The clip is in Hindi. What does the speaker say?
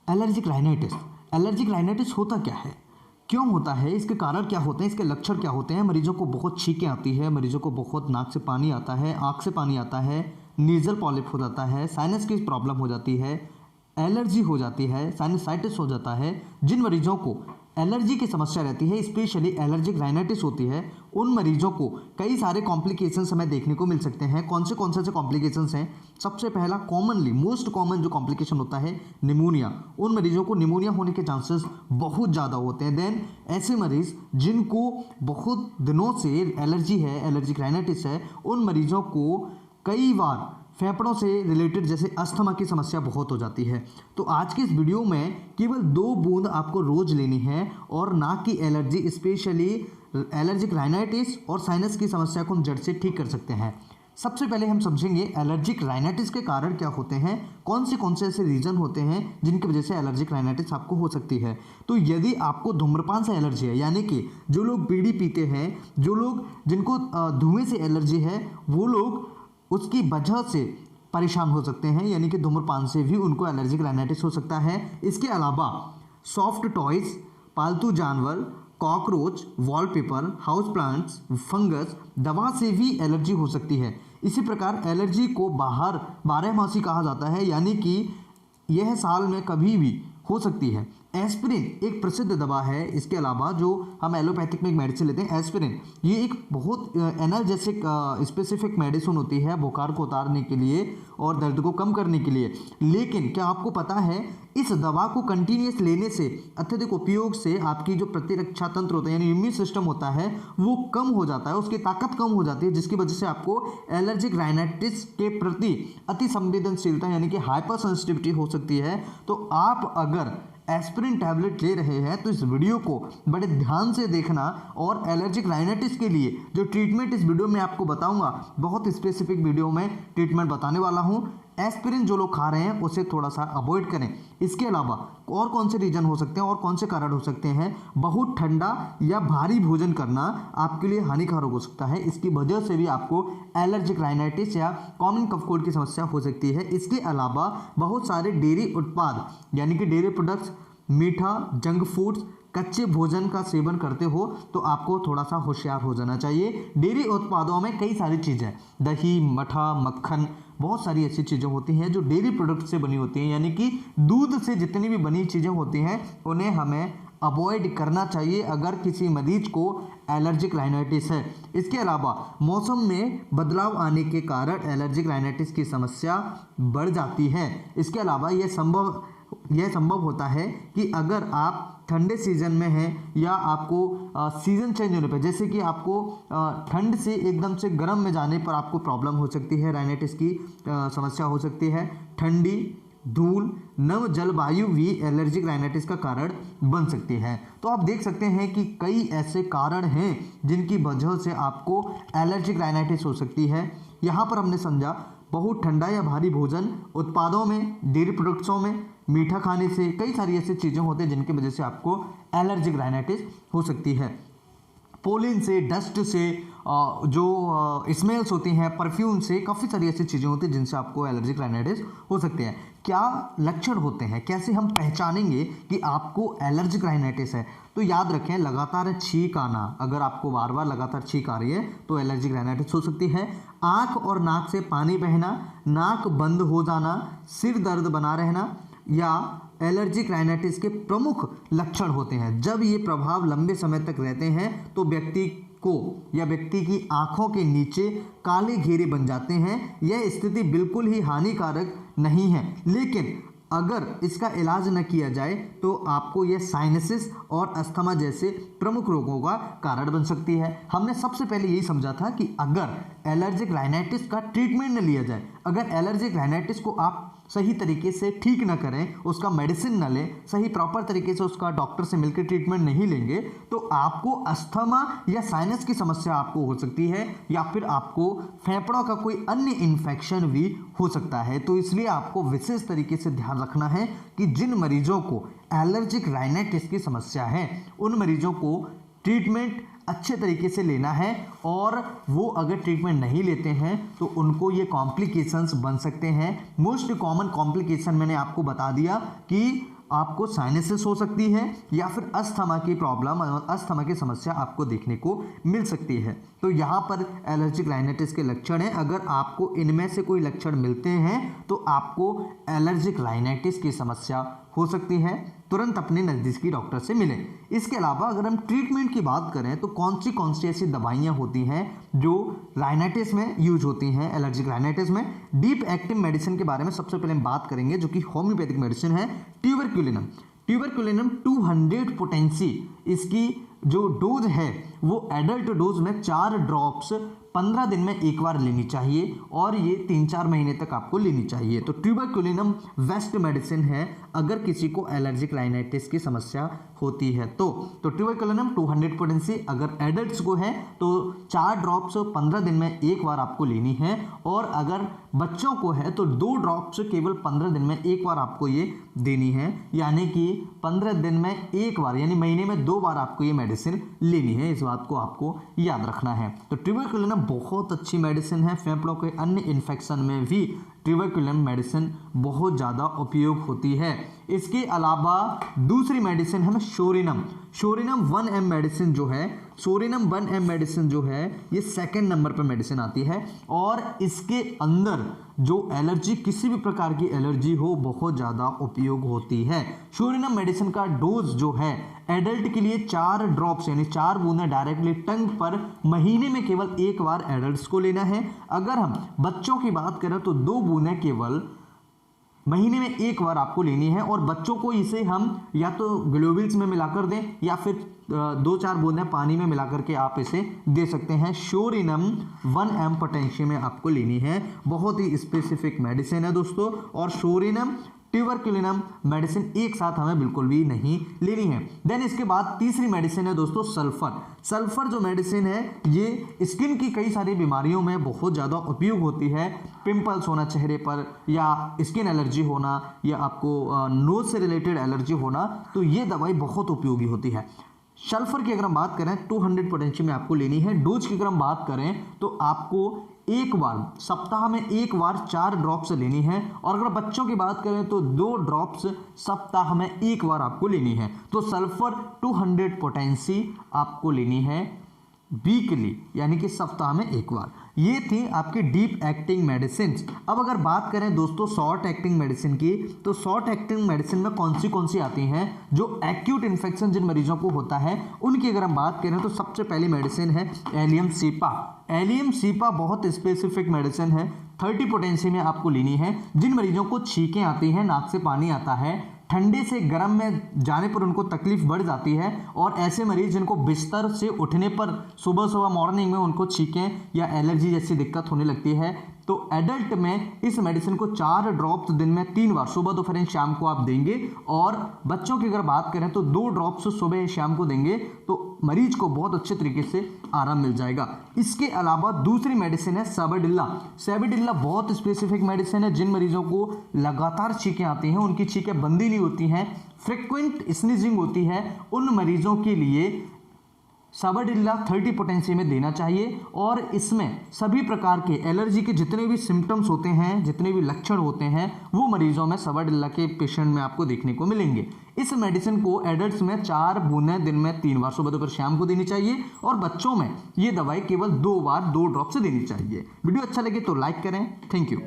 Allergic rhinitis. एलर्जिक राइनाइटिस होता क्या है, क्यों होता है, इसके कारण क्या होते हैं, इसके लक्षण क्या होते हैं। मरीजों को बहुत छींकें आती है, मरीजों को बहुत नाक से पानी आता है, आँख से पानी आता है, नीजल पॉलिप हो जाता है, साइनस की प्रॉब्लम हो जाती है, एलर्जी हो जाती है, साइनसाइटिस हो जाता है। जिन मरीजों को एलर्जी की समस्या रहती है, स्पेशली एलर्जिक राइनाइटिस होती है, उन मरीजों को कई सारे कॉम्प्लिकेशंस हमें देखने को मिल सकते हैं। कौन से कॉम्प्लिकेशंस हैं? सबसे पहला कॉमनली मोस्ट कॉमन जो कॉम्प्लिकेशन होता है निमोनिया। उन मरीजों को निमोनिया होने के चांसेस बहुत ज़्यादा होते हैं। देन ऐसे मरीज जिनको बहुत दिनों से एलर्जी है, एलर्जिक राइनाइटिस है, उन मरीजों को कई बार फेफड़ों से रिलेटेड जैसे अस्थमा की समस्या बहुत हो जाती है। तो आज के इस वीडियो में केवल 2 बूंद आपको रोज लेनी है और नाक की एलर्जी, स्पेशली एलर्जिक राइनाइटिस और साइनस की समस्या को हम जड़ से ठीक कर सकते हैं। सबसे पहले हम समझेंगे एलर्जिक राइनाइटिस के कारण क्या होते हैं, कौन से ऐसे रीजन होते हैं जिनकी वजह से एलर्जिक राइनाइटिस आपको हो सकती है। तो यदि आपको धूम्रपान से एलर्जी है, यानी कि जो लोग बीड़ी पीते हैं, जो लोग जिनको धुएं से एलर्जी है, वो लोग उसकी वजह से परेशान हो सकते हैं, यानी कि धूम्रपान से भी उनको एलर्जिक राइनाइटिस हो सकता है। इसके अलावा सॉफ्ट टॉयज, पालतू जानवर, cockroach, wallpaper, house plants, fungus, दवा से भी एलर्जी हो सकती है। इसी प्रकार एलर्जी को बारहमासी कहा जाता है, यानी कि यह साल में कभी भी हो सकती है। एस्पिरिन एक प्रसिद्ध दवा है। इसके अलावा जो हम एलोपैथिक में एक मेडिसिन लेते हैं एस्पिरिन, ये एक बहुत एनर्जेसिक स्पेसिफिक मेडिसिन होती है बुखार को उतारने के लिए और दर्द को कम करने के लिए। लेकिन क्या आपको पता है इस दवा को कंटिन्यूस लेने से, अत्यधिक उपयोग से आपकी जो प्रतिरक्षा तंत्र होता है यानी इम्यून सिस्टम होता है वो कम हो जाता है, उसकी ताकत कम हो जाती है, जिसकी वजह से आपको एलर्जिक राइनाइटिस के प्रति अति संवेदनशीलता यानी कि हाइपर सेंसिटिविटी हो सकती है। तो आप अगर एस्पिरिन टैबलेट ले रहे हैं तो इस वीडियो को बड़े ध्यान से देखना और एलर्जिक राइनाइटिस के लिए जो ट्रीटमेंट इस वीडियो में आपको बताऊंगा, बहुत स्पेसिफिक वीडियो में ट्रीटमेंट बताने वाला हूं। एस्पिरिन जो लोग खा रहे हैं उसे थोड़ा सा अवॉइड करें। इसके अलावा और कौन से रीजन हो सकते हैं और कौन से कारण हो सकते हैं? बहुत ठंडा या भारी भोजन करना आपके लिए हानिकारक हो सकता है, इसकी वजह से भी आपको एलर्जिक राइनाइटिस या कॉमन कफ कोल्ड की समस्या हो सकती है। इसके अलावा बहुत सारे डेयरी उत्पाद यानी कि डेयरी प्रोडक्ट्स, मीठा, जंक फूड्स, कच्चे भोजन का सेवन करते हो तो आपको थोड़ा सा होशियार हो जाना चाहिए। डेयरी उत्पादों में कई सारी चीज़ें, दही, मठा, मक्खन, बहुत सारी ऐसी चीज़ें होती हैं जो डेयरी प्रोडक्ट से बनी होती हैं, यानी कि दूध से जितनी भी बनी चीज़ें होती हैं उन्हें हमें अवॉइड करना चाहिए अगर किसी मरीज को एलर्जिक राइनाइटिस है। इसके अलावा मौसम में बदलाव आने के कारण एलर्जिक राइनाइटिस की समस्या बढ़ जाती है। इसके अलावा यह संभव होता है कि अगर आप ठंडे सीजन में हैं या आपको सीजन चेंज होने पर, जैसे कि आपको ठंड से एकदम से गर्म में जाने पर आपको प्रॉब्लम हो सकती है, राइनाइटिस की समस्या हो सकती है। ठंडी, धूल, नम जलवायु भी एलर्जिक राइनाइटिस का कारण बन सकती है। तो आप देख सकते हैं कि कई ऐसे कारण हैं जिनकी वजह से आपको एलर्जिक राइनाइटिस हो सकती है। यहाँ पर हमने समझा बहुत ठंडा या भारी भोजन, उत्पादों में, डेयरी प्रोडक्ट्सों में, मीठा खाने से, कई सारी ऐसी चीज़ें होती हैं जिनकी वजह से आपको एलर्जिक राइनाइटिस हो सकती है। पोलिन से, डस्ट से, जो स्मेल्स होती हैं, परफ्यूम से, काफ़ी सारी ऐसी चीज़ें होती हैं जिनसे आपको एलर्जिक राइनाइटिस हो सकते हैं। क्या लक्षण होते हैं, कैसे हम पहचानेंगे कि आपको एलर्जिक राइनाइटिस है? तो याद रखें, लगातार छींक आना, अगर आपको बार बार लगातार छींक आ रही है तो एलर्जिक राइनाइटिस हो सकती है। आँख और नाक से पानी बहना, नाक बंद हो जाना, सिर दर्द बना रहना या एलर्जिक राइनाइटिस के प्रमुख लक्षण होते हैं। जब ये प्रभाव लंबे समय तक रहते हैं तो व्यक्ति को या व्यक्ति की आंखों के नीचे काले घेरे बन जाते हैं। यह स्थिति बिल्कुल ही हानिकारक नहीं है, लेकिन अगर इसका इलाज न किया जाए तो आपको यह साइनसिस और अस्थमा जैसे प्रमुख रोगों का कारण बन सकती है। हमने सबसे पहले यही समझा था कि अगर एलर्जिक राइनाइटिस का ट्रीटमेंट न लिया जाए, अगर एलर्जिक राइनाइटिस को आप सही तरीके से ठीक ना करें, उसका मेडिसिन ना लें, सही प्रॉपर तरीके से उसका डॉक्टर से मिलकर ट्रीटमेंट नहीं लेंगे तो आपको अस्थमा या साइनस की समस्या आपको हो सकती है या फिर आपको फेफड़ों का कोई अन्य इन्फेक्शन भी हो सकता है। तो इसलिए आपको विशेष तरीके से ध्यान रखना है कि जिन मरीजों को एलर्जिक राइनाइटिस की समस्या है उन मरीजों को ट्रीटमेंट अच्छे तरीके से लेना है, और वो अगर ट्रीटमेंट नहीं लेते हैं तो उनको ये कॉम्प्लिकेशंस बन सकते हैं। मोस्ट कॉमन कॉम्प्लिकेशन मैंने आपको बता दिया कि आपको साइनसिस हो सकती है या फिर अस्थमा की प्रॉब्लम, अस्थमा की समस्या आपको देखने को मिल सकती है। तो यहाँ पर एलर्जिक राइनाइटिस के लक्षण हैं। अगर आपको इनमें से कोई लक्षण मिलते हैं तो आपको एलर्जिक राइनाइटिस की समस्या हो सकती है। तुरंत अपने नज़दीकी डॉक्टर से मिलें। इसके अलावा अगर हम ट्रीटमेंट की बात करें तो कौन सी ऐसी दवाइयाँ होती हैं जो राइनाइटिस में यूज होती हैं, एलर्जिक राइनाइटिस में। डीप एक्टिव मेडिसिन के बारे में सबसे पहले हम बात करेंगे, जो कि होम्योपैथिक मेडिसिन है। ट्यूबरक्युलिनम 200 पोटेंसी, इसकी जो डोज है वो एडल्ट डोज में 4 ड्रॉप्स 15 दिन में एक बार लेनी चाहिए और ये 3-4 महीने तक आपको लेनी चाहिए। तो ट्यूबरक्युलिनम बेस्ट मेडिसिन है अगर किसी को एलर्जिक राइनाइटिस की समस्या होती है तो ट्यूबरक्युलिनम 200 पोटेंसी अगर एडल्ट्स को है तो 4 ड्रॉप्स 15 दिन में एक बार आपको लेनी है, और अगर बच्चों को है तो 2 ड्रॉप्स केवल 15 दिन में एक बार आपको ये देनी है। यानी कि 15 दिन में एक बार, यानी महीने में 2 बार आपको ये मेडिसिन लेनी है। इस बात को आपको याद रखना है। तो ट्यूबरक्युलिनम बहुत अच्छी मेडिसिन है। फेफड़ों के अन्य इन्फेक्शन में भी ट्यूबरक्युलिनम मेडिसिन बहुत ज़्यादा उपयोग होती है। इसके अलावा दूसरी मेडिसिन है शोरिनम 1M मेडिसिन जो है, शोरिनम 1M मेडिसिन जो है ये 2nd नंबर पर मेडिसिन आती है, और इसके अंदर जो एलर्जी, किसी भी प्रकार की एलर्जी हो, बहुत ज़्यादा उपयोग होती है। शोरिनम मेडिसिन का डोज जो है एडल्ट के लिए 4 ड्रॉप्स यानी 4 बूंदें डायरेक्टली टंग पर महीने में केवल एक बार एडल्ट्स को लेना है। अगर हम बच्चों की बात करें तो 2 बूंदें केवल महीने में एक बार आपको लेनी है, और बच्चों को इसे हम या तो ग्लोबल्स में मिलाकर दें या फिर 2-4 बूंदें पानी में मिलाकर के आप इसे दे सकते हैं। शोरिनम 1M पोटेंशी में आपको लेनी है। बहुत ही स्पेसिफिक मेडिसिन है दोस्तों, और शोरिनम ट्यूबरक्युलिनम मेडिसिन एक साथ हमें बिल्कुल भी नहीं लेनी है। देन इसके बाद तीसरी मेडिसिन है दोस्तों सल्फर जो मेडिसिन है ये स्किन की कई सारी बीमारियों में बहुत ज़्यादा उपयोग होती है। पिंपल्स होना चेहरे पर, या स्किन एलर्जी होना, या आपको नोज से रिलेटेड एलर्जी होना, तो ये दवाई बहुत उपयोगी होती है। सल्फर की अगर हम बात करें 200 पोटेंशी में आपको लेनी है। डोज की अगर हम बात करें तो आपको एक बार, सप्ताह में एक बार 4 ड्रॉप्स लेनी है, और अगर बच्चों की बात करें तो 2 ड्रॉप्स सप्ताह में एक बार आपको लेनी है। तो सल्फर 200 पोटेंसी आपको लेनी है वीकली, यानी कि सप्ताह में एक बार। ये थी आपकी डीप एक्टिंग मेडिसिन। अब अगर बात करें दोस्तों शॉर्ट एक्टिंग मेडिसिन की, तो शॉर्ट एक्टिंग मेडिसिन में कौन सी आती हैं, जो एक्यूट इन्फेक्शन जिन मरीजों को होता है उनकी अगर हम बात करें तो सबसे पहली मेडिसिन है एलियम सीपा बहुत स्पेसिफिक मेडिसिन है। 30 पोटेंसी में आपको लेनी है। जिन मरीजों को छींकें आती हैं, नाक से पानी आता है, ठंडे से गर्म में जाने पर उनको तकलीफ बढ़ जाती है, और ऐसे मरीज जिनको बिस्तर से उठने पर सुबह मॉर्निंग में उनको छींकें या एलर्जी जैसी दिक्कत होने लगती है, तो एडल्ट में इस मेडिसिन को 4 ड्रॉप्स दिन में 3 बार, सुबह दोपहर शाम को आप देंगे। और बच्चों की अगर बात करें तो 2 ड्रॉप्स सुबह शाम को देंगे, तो मरीज को बहुत अच्छे तरीके से आराम मिल जाएगा। इसके अलावा दूसरी मेडिसिन है सैबिडिल्ला बहुत स्पेसिफिक मेडिसिन है। जिन मरीजों को लगातार छींकें आती हैं, उनकी छींकें बंदी नहीं होती हैं, फ्रिक्वेंट स्नीजिंग होती है, उन मरीजों के लिए सैबिडिल्ला 30 पोटेंसी में देना चाहिए। और इसमें सभी प्रकार के एलर्जी के जितने भी सिम्टम्स होते हैं, जितने भी लक्षण होते हैं, वो मरीजों में सैबिडिल्ला के पेशेंट में आपको देखने को मिलेंगे। इस मेडिसिन को एडल्ट्स में 4 बूंदें दिन में 3 बार, सुबह दोपहर शाम को देनी चाहिए, और बच्चों में ये दवाई केवल 2 बार 2 ड्रॉप से देनी चाहिए। वीडियो अच्छा लगे तो लाइक करें। Thank you.